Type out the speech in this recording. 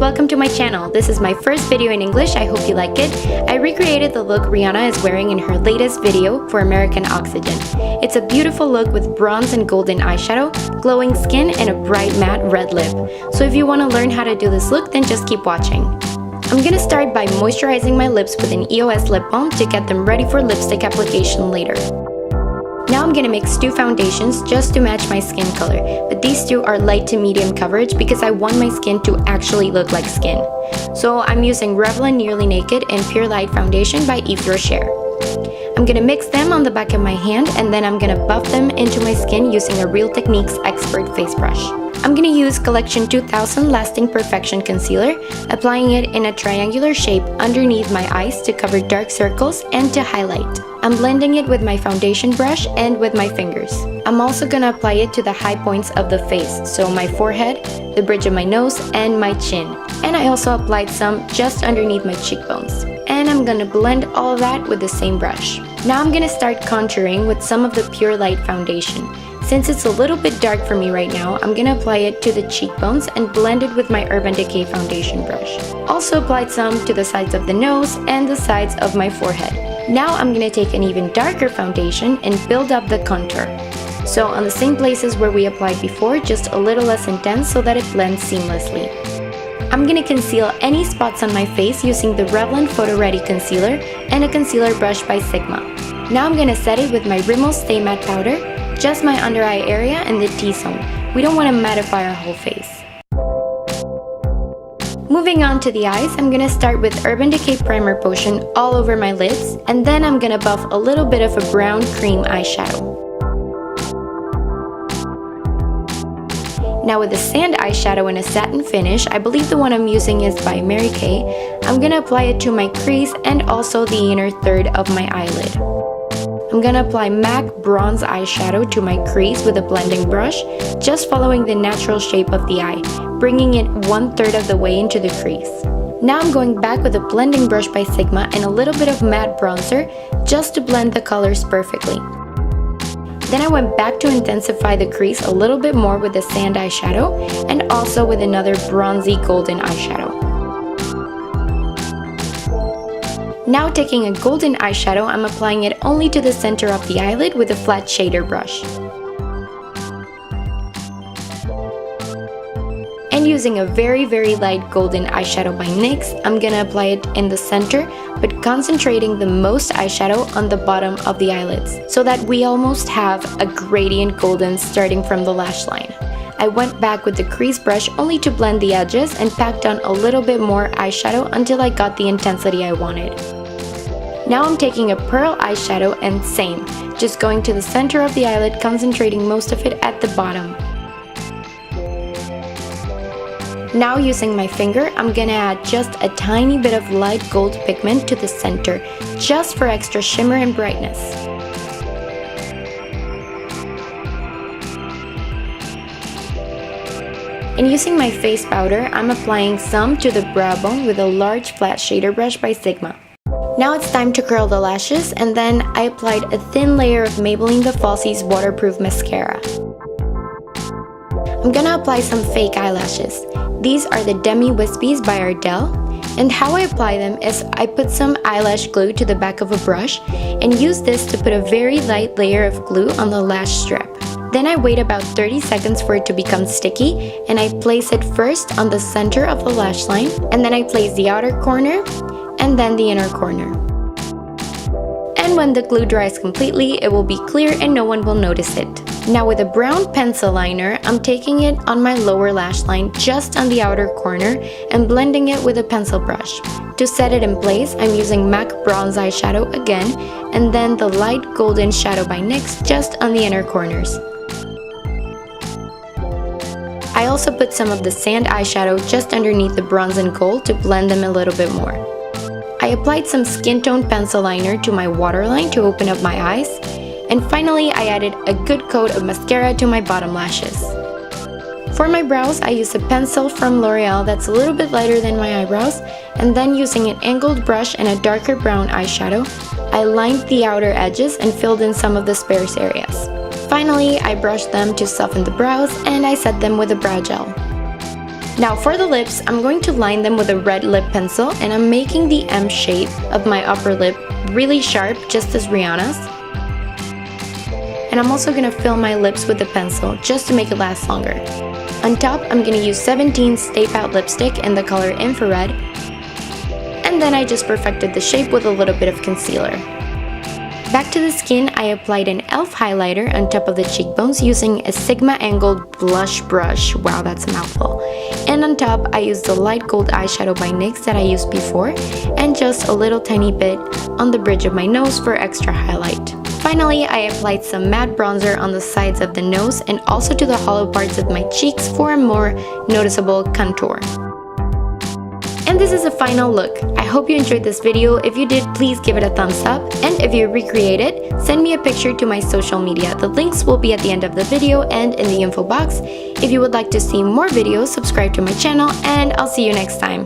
welcome to my channel. This is my first video in English, I hope you like it. I recreated the look Rihanna is wearing in her latest video for American Oxygen. It's a beautiful look with bronze and golden eyeshadow, glowing skin, and a bright matte red lip. So if you want to learn how to do this look, then just keep watching. I'm gonna start by moisturizing my lips with an EOS lip balm to get them ready for lipstick application later. Now I'm gonna mix two foundations just to match my skin color, but these two are light to medium coverage because I want my skin to actually look like skin. So I'm using Revlon Nearly Naked and Pure Light Foundation by Yves Rocher. I'm gonna mix them on the back of my hand and then I'm gonna buff them into my skin using a Real Techniques Expert Face Brush. I'm gonna use Collection 2000 Lasting Perfection Concealer, applying it in a triangular shape underneath my eyes to cover dark circles and to highlight. I'm blending it with my foundation brush and with my fingers. I'm also gonna apply it to the high points of the face, so my forehead, the bridge of my nose, and my chin. And I also applied some just underneath my cheekbones. And I'm gonna blend all of that with the same brush. Now I'm gonna start contouring with some of the Pure Light Foundation. Since it's a little bit dark for me right now, I'm gonna apply it to the cheekbones and blend it with my Urban Decay foundation brush. Also applied some to the sides of the nose and the sides of my forehead. Now I'm gonna take an even darker foundation and build up the contour. So on the same places where we applied before, just a little less intense so that it blends seamlessly. I'm gonna conceal any spots on my face using the Revlon Photo Ready Concealer and a concealer brush by Sigma. Now I'm gonna set it with my Rimmel Stay Matte Powder, just my under eye area and the T-zone. We don't want to mattify our whole face. Moving on to the eyes, I'm gonna start with Urban Decay Primer Potion all over my lids, and then I'm gonna buff a little bit of a brown cream eyeshadow. Now with a sand eyeshadow in a satin finish, I believe the one I'm using is by Mary Kay, I'm gonna apply it to my crease and also the inner third of my eyelid. I'm gonna apply MAC Bronze Eyeshadow to my crease with a blending brush, just following the natural shape of the eye, bringing it 1/3 of the way into the crease. Now I'm going back with a blending brush by Sigma and a little bit of matte bronzer, just to blend the colors perfectly. Then I went back to intensify the crease a little bit more with the sand eyeshadow and also with another bronzy golden eyeshadow. Now taking a golden eyeshadow, I'm applying it only to the center of the eyelid with a flat shader brush. And using a very light golden eyeshadow by NYX, I'm gonna apply it in the center, but concentrating the most eyeshadow on the bottom of the eyelids, so that we almost have a gradient golden starting from the lash line. I went back with the crease brush only to blend the edges and packed on a little bit more eyeshadow until I got the intensity I wanted. Now I'm taking a pearl eyeshadow and same, just going to the center of the eyelid, concentrating most of it at the bottom. Now using my finger, I'm gonna add just a tiny bit of light gold pigment to the center, just for extra shimmer and brightness. And using my face powder, I'm applying some to the brow bone with a large flat shader brush by Sigma. Now it's time to curl the lashes, and then I applied a thin layer of Maybelline The Falsies Waterproof Mascara. I'm gonna apply some fake eyelashes. These are the Demi Wispies by Ardell, and how I apply them is I put some eyelash glue to the back of a brush and use this to put a very light layer of glue on the lash strap. Then I wait about 30 seconds for it to become sticky, and I place it first on the center of the lash line, and then I place the outer corner, and then the inner corner. And when the glue dries completely, it will be clear and no one will notice it. Now with a brown pencil liner, I'm taking it on my lower lash line just on the outer corner and blending it with a pencil brush. To set it in place, I'm using MAC Bronze Eyeshadow again, and then the light golden shadow by NYX just on the inner corners. I also put some of the sand eyeshadow just underneath the bronze and gold to blend them a little bit more. I applied some skin tone pencil liner to my waterline to open up my eyes, and finally I added a good coat of mascara to my bottom lashes. For my brows, I used a pencil from L'Oreal that's a little bit lighter than my eyebrows, and then using an angled brush and a darker brown eyeshadow, I lined the outer edges and filled in some of the sparse areas. Finally, I brushed them to soften the brows and I set them with a brow gel. Now for the lips, I'm going to line them with a red lip pencil, and I'm making the M shape of my upper lip really sharp, just as Rihanna's. And I'm also going to fill my lips with the pencil just to make it last longer. On top, I'm going to use 17 Stay Pat lipstick in the color Infrared. And then I just perfected the shape with a little bit of concealer. Back to the skin, I applied an e.l.f. highlighter on top of the cheekbones using a Sigma angled blush brush. Wow, that's a mouthful. And on top, I used the light gold eyeshadow by NYX that I used before, and just a little tiny bit on the bridge of my nose for extra highlight. Finally, I applied some matte bronzer on the sides of the nose and also to the hollow parts of my cheeks for a more noticeable contour. And this is the final look. I hope you enjoyed this video. If you did, please give it a thumbs up. And if you recreate it, send me a picture to my social media. The links will be at the end of the video and in the info box. If you would like to see more videos, subscribe to my channel, and I'll see you next time.